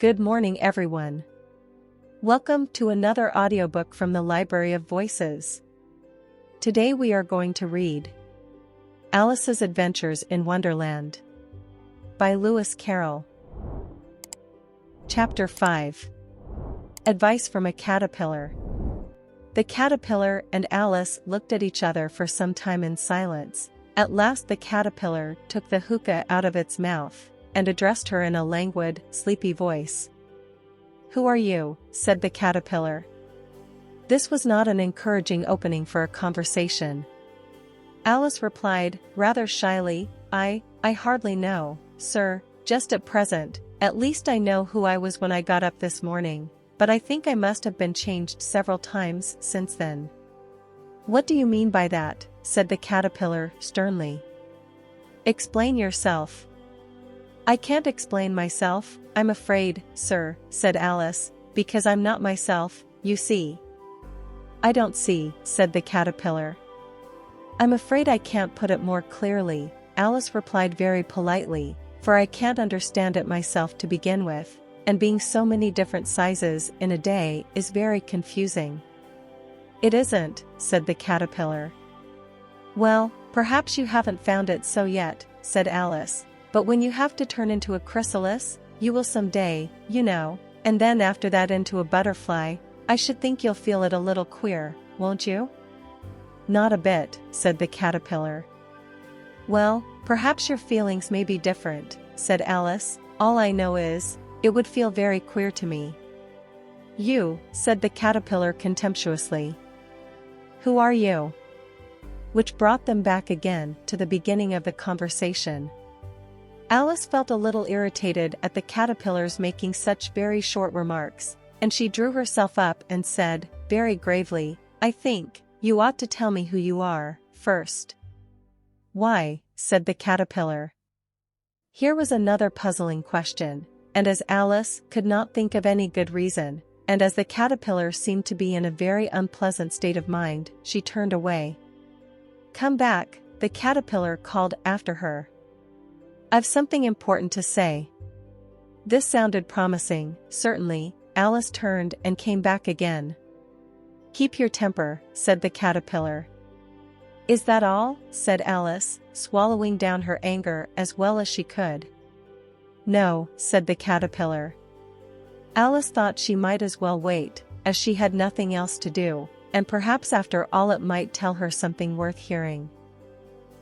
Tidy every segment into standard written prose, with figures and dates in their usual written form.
Good morning, everyone. Welcome to another audiobook from the Library of Voices. Today we are going to read Alice's Adventures in Wonderland by Lewis Carroll. Chapter 5. Advice from a Caterpillar. The caterpillar and Alice looked at each other for some time in silence. At last the caterpillar took the hookah out of its mouth and addressed her in a languid, sleepy voice. "Who are you?" said the caterpillar. This was not an encouraging opening for a conversation. Alice replied, rather shyly, I hardly know, sir, just at present. At least I know who I was when I got up this morning, but I think I must have been changed several times since then." "What do you mean by that?" said the caterpillar sternly. "Explain yourself." "I can't explain myself, I'm afraid, sir," said Alice, "because I'm not myself, you see." "I don't see," said the caterpillar. "I'm afraid I can't put it more clearly," Alice replied very politely, "for I can't understand it myself to begin with, and being so many different sizes in a day is very confusing." "It isn't," said the caterpillar. "Well, perhaps you haven't found it so yet," said Alice, "but when you have to turn into a chrysalis, you will someday, you know, and then after that into a butterfly, I should think you'll feel it a little queer, won't you?" "Not a bit," said the caterpillar. "Well, perhaps your feelings may be different," said Alice. "All I know is, it would feel very queer to me." "You," said the caterpillar contemptuously. "Who are you?" Which brought them back again to the beginning of the conversation. Alice felt a little irritated at the caterpillars making such very short remarks, and she drew herself up and said, very gravely, "I think you ought to tell me who you are, first." "Why?" said the caterpillar. Here was another puzzling question, and as Alice could not think of any good reason, and as the caterpillar seemed to be in a very unpleasant state of mind, she turned away. "Come back," the caterpillar called after her. "I've something important to say." This sounded promising, certainly. Alice turned and came back again. "Keep your temper," said the caterpillar. "Is that all?" said Alice, swallowing down her anger as well as she could. "No," said the caterpillar. Alice thought she might as well wait, as she had nothing else to do, and perhaps after all it might tell her something worth hearing.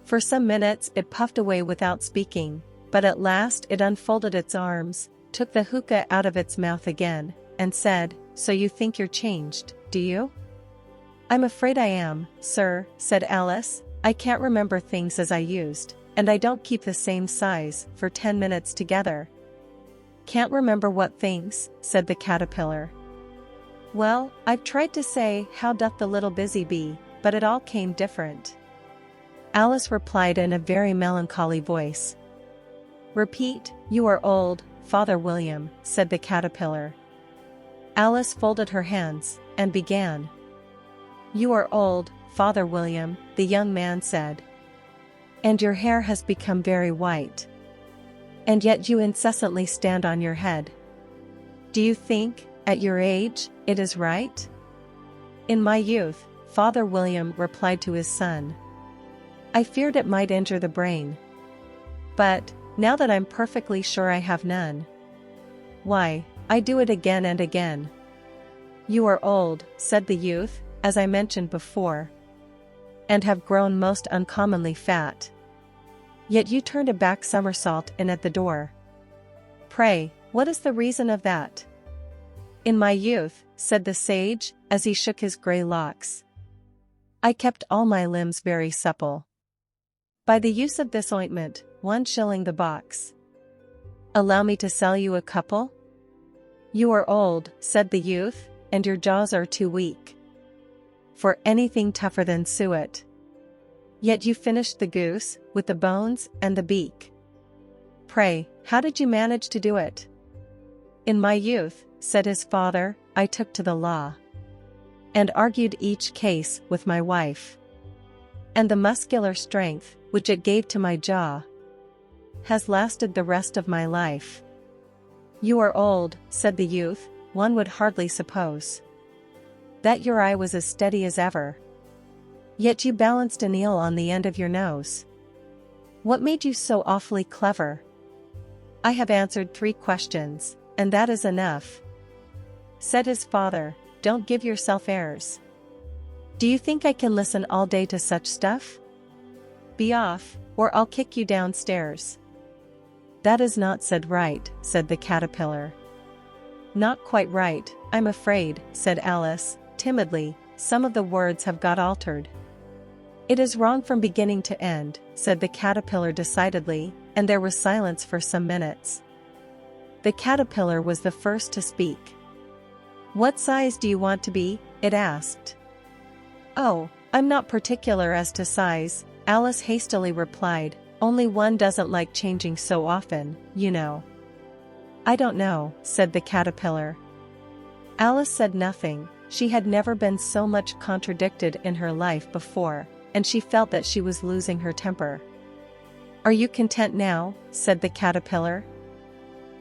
For some minutes it puffed away without speaking, but at last it unfolded its arms, took the hookah out of its mouth again, and said, "So you think you're changed, do you?" "I'm afraid I am, sir," said Alice. "I can't remember things as I used, and I don't keep the same size for 10 minutes together." "Can't remember what things?" said the caterpillar. "Well, I've tried to say, how doth the little busy bee, but it all came different." Alice replied in a very melancholy voice. "Repeat, you are old, Father William," said the caterpillar. Alice folded her hands, and began. "You are old, Father William," the young man said. "And your hair has become very white. And yet you incessantly stand on your head. Do you think, at your age, it is right?" "In my youth," Father William replied to his son, "I feared it might injure the brain. But, now that I'm perfectly sure I have none, why, I do it again and again." "You are old," said the youth, "as I mentioned before, and have grown most uncommonly fat. Yet you turned a back somersault in at the door. Pray, what is the reason of that?" "In my youth," said the sage, as he shook his grey locks, "I kept all my limbs very supple. By the use of this ointment, 1 shilling the box. Allow me to sell you a couple?" "You are old," said the youth, "and your jaws are too weak for anything tougher than suet. Yet you finished the goose, with the bones and the beak. Pray, how did you manage to do it?" "In my youth," said his father, "I took to the law, and argued each case with my wife. And the muscular strength, which it gave to my jaw, has lasted the rest of my life. You are old, said the youth, one would hardly suppose that your eye was as steady as ever. Yet you balanced an eel on the end of your nose. What made you so awfully clever? I have answered 3 questions, and that is enough, said his father. Don't give yourself airs. Do you think I can listen all day to such stuff? Be off, or I'll kick you downstairs. That is not said right, said the caterpillar. Not quite right, I'm afraid, said Alice, timidly. Some of the words have got altered. It is wrong from beginning to end, said the caterpillar decidedly, and there was silence for some minutes. The caterpillar was the first to speak. What size do you want to be? It asked. Oh, I'm not particular as to size, Alice hastily replied, only one doesn't like changing so often, you know. I don't know, said the caterpillar. Alice said nothing. She had never been so much contradicted in her life before, and she felt that she was losing her temper. Are you content now? Said the caterpillar.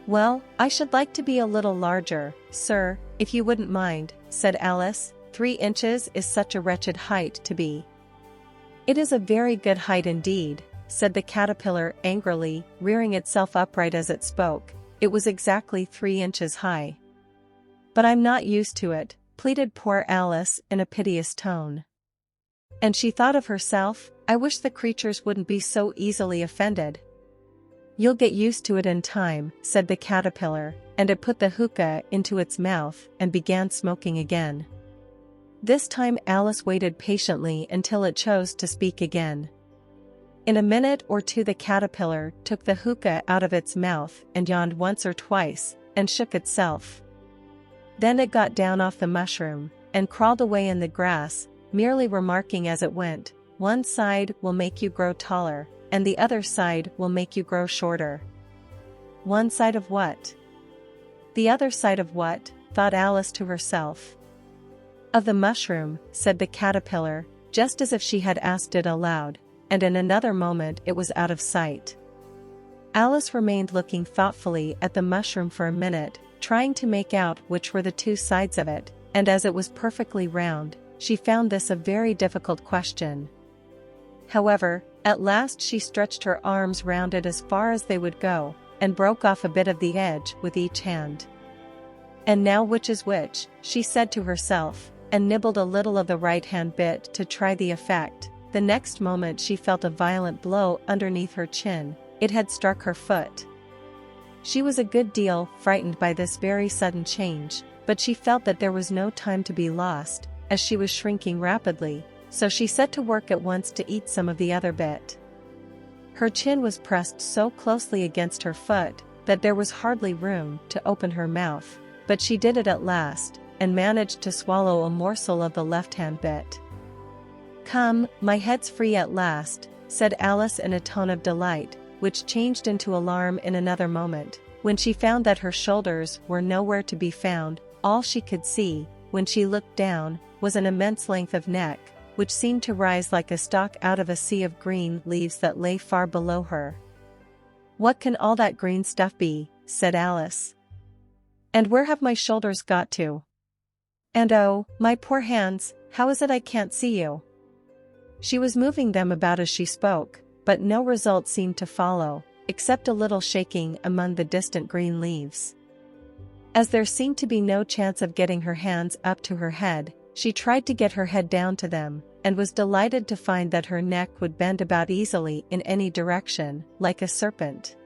Well, I should like to be a little larger, sir, if you wouldn't mind, said Alice. 3 inches is such a wretched height to be. It is a very good height indeed, said the caterpillar angrily, rearing itself upright as it spoke. It was exactly 3 inches high. But I'm not used to it, pleaded poor Alice in a piteous tone. And she thought of herself, I wish the creatures wouldn't be so easily offended. You'll get used to it in time, said the caterpillar, and it put the hookah into its mouth and began smoking again. This time Alice waited patiently until it chose to speak again. In a minute or two the caterpillar took the hookah out of its mouth and yawned once or twice, and shook itself. Then it got down off the mushroom, and crawled away in the grass, merely remarking as it went, one side will make you grow taller, and the other side will make you grow shorter. One side of what? The other side of what? Thought Alice to herself. Of the mushroom, said the caterpillar, just as if she had asked it aloud, and in another moment it was out of sight. Alice remained looking thoughtfully at the mushroom for a minute, trying to make out which were the 2 sides of it, and as it was perfectly round, she found this a very difficult question. However, at last she stretched her arms round it as far as they would go, and broke off a bit of the edge with each hand. And now which is which, she said to herself, and nibbled a little of the right-hand bit to try the effect. The next moment she felt a violent blow underneath her chin. It had struck her foot. She was a good deal frightened by this very sudden change, but she felt that there was no time to be lost, as she was shrinking rapidly, so she set to work at once to eat some of the other bit. Her chin was pressed so closely against her foot that there was hardly room to open her mouth, but she did it at last, and managed to swallow a morsel of the left-hand bit. Come, my head's free at last, said Alice in a tone of delight, which changed into alarm in another moment, when she found that her shoulders were nowhere to be found. All she could see, when she looked down, was an immense length of neck, which seemed to rise like a stalk out of a sea of green leaves that lay far below her. What can all that green stuff be? Said Alice. And where have my shoulders got to? And oh, my poor hands, how is it I can't see you? She was moving them about as she spoke, but no result seemed to follow, except a little shaking among the distant green leaves. As there seemed to be no chance of getting her hands up to her head, she tried to get her head down to them, and was delighted to find that her neck would bend about easily in any direction, like a serpent.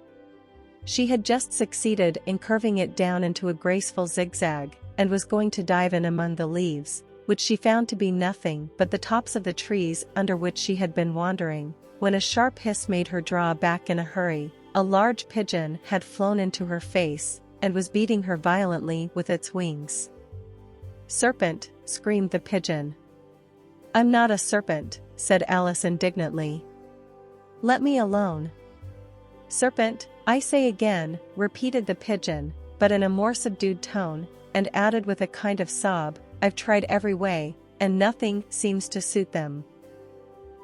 She had just succeeded in curving it down into a graceful zigzag, and was going to dive in among the leaves, which she found to be nothing but the tops of the trees under which she had been wandering, when a sharp hiss made her draw back in a hurry. A large pigeon had flown into her face, and was beating her violently with its wings. Serpent, screamed the pigeon. I'm not a serpent, said Alice indignantly. Let me alone. Serpent, I say again, repeated the pigeon, but in a more subdued tone, and added with a kind of sob, I've tried every way, and nothing seems to suit them.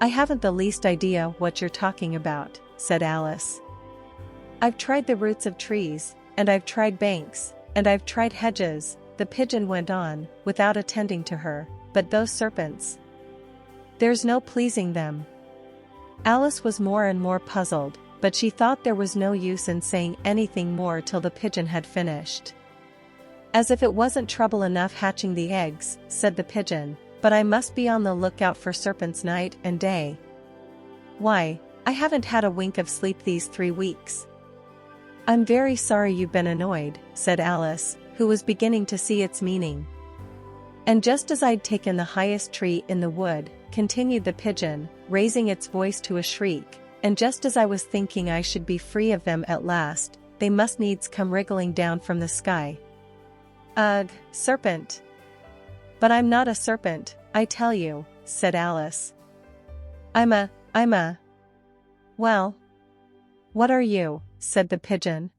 I haven't the least idea what you're talking about, said Alice. I've tried the roots of trees, and I've tried banks, and I've tried hedges," the pigeon went on, without attending to her, "but those serpents. There's no pleasing them." Alice was more and more puzzled, but she thought there was no use in saying anything more till the pigeon had finished. "As if it wasn't trouble enough hatching the eggs," said the pigeon, "but I must be on the lookout for serpents night and day. Why, I haven't had a wink of sleep these 3 weeks." "I'm very sorry you've been annoyed," said Alice, who was beginning to see its meaning. "And just as I'd taken the highest tree in the wood," continued the pigeon, raising its voice to a shriek, "and just as I was thinking I should be free of them at last, they must needs come wriggling down from the sky." "Ugh, serpent!" "But I'm not a serpent, I tell you," said Alice. I'm a. "Well, what are you?" said the pigeon.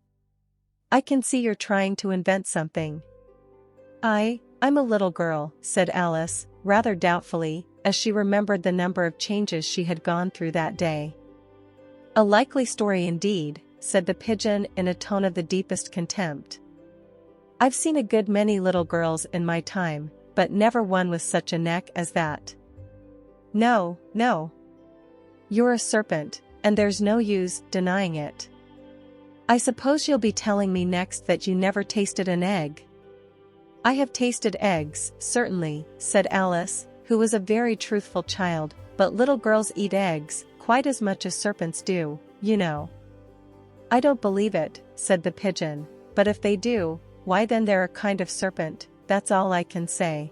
"I can see you're trying to invent something." I'm a little girl," said Alice, rather doubtfully, as she remembered the number of changes she had gone through that day. "A likely story indeed," said the pigeon in a tone of the deepest contempt. "I've seen a good many little girls in my time, but never one with such a neck as that. No. You're a serpent, and there's no use denying it. I suppose you'll be telling me next that you never tasted an egg." "I have tasted eggs, certainly," said Alice, who was a very truthful child, "but little girls eat eggs, quite as much as serpents do, you know." "I don't believe it," said the pigeon, "but if they do, why then they're a kind of serpent, that's all I can say."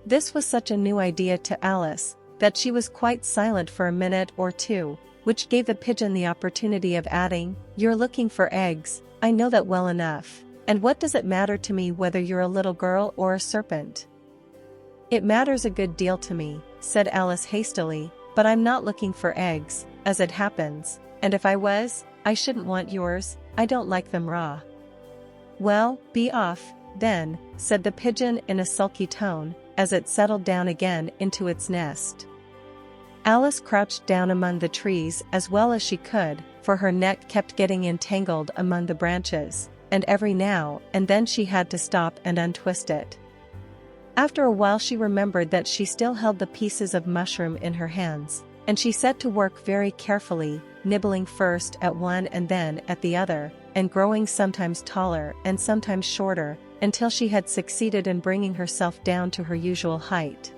This was such a new idea to Alice, that she was quite silent for a minute or two, which gave the pigeon the opportunity of adding, "You're looking for eggs, I know that well enough, and what does it matter to me whether you're a little girl or a serpent?" "It matters a good deal to me," said Alice hastily, "but I'm not looking for eggs, as it happens, and if I was, I shouldn't want yours, I don't like them raw." "Well, be off, then," said the pigeon in a sulky tone, as it settled down again into its nest. Alice crouched down among the trees as well as she could, for her neck kept getting entangled among the branches, and every now and then she had to stop and untwist it. After a while she remembered that she still held the pieces of mushroom in her hands, and she set to work very carefully, nibbling first at one and then at the other, and growing sometimes taller and sometimes shorter, until she had succeeded in bringing herself down to her usual height.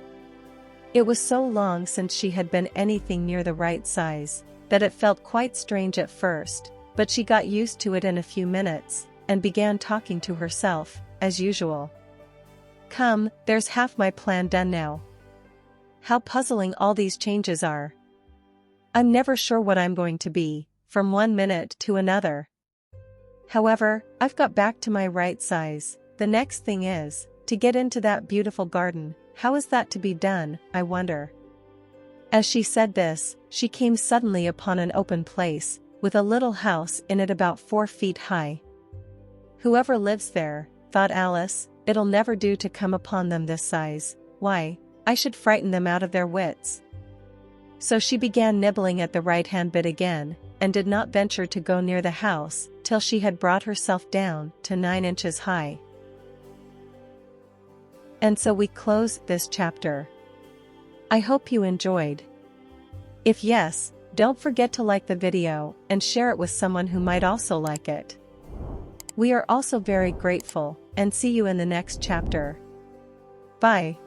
It was so long since she had been anything near the right size, that it felt quite strange at first, but she got used to it in a few minutes, and began talking to herself, as usual. "Come, there's half my plan done now. How puzzling all these changes are. I'm never sure what I'm going to be, from one minute to another. However, I've got back to my right size. The next thing is, to get into that beautiful garden. How is that to be done, I wonder?" As she said this, she came suddenly upon an open place, with a little house in it about 4 feet high. "Whoever lives there," thought Alice, "it'll never do to come upon them this size. Why, I should frighten them out of their wits." So she began nibbling at the right-hand bit again, and did not venture to go near the house, till she had brought herself down to 9 inches high. And so we close this chapter. I hope you enjoyed. If yes, don't forget to like the video and share it with someone who might also like it. We are also very grateful, and see you in the next chapter. Bye.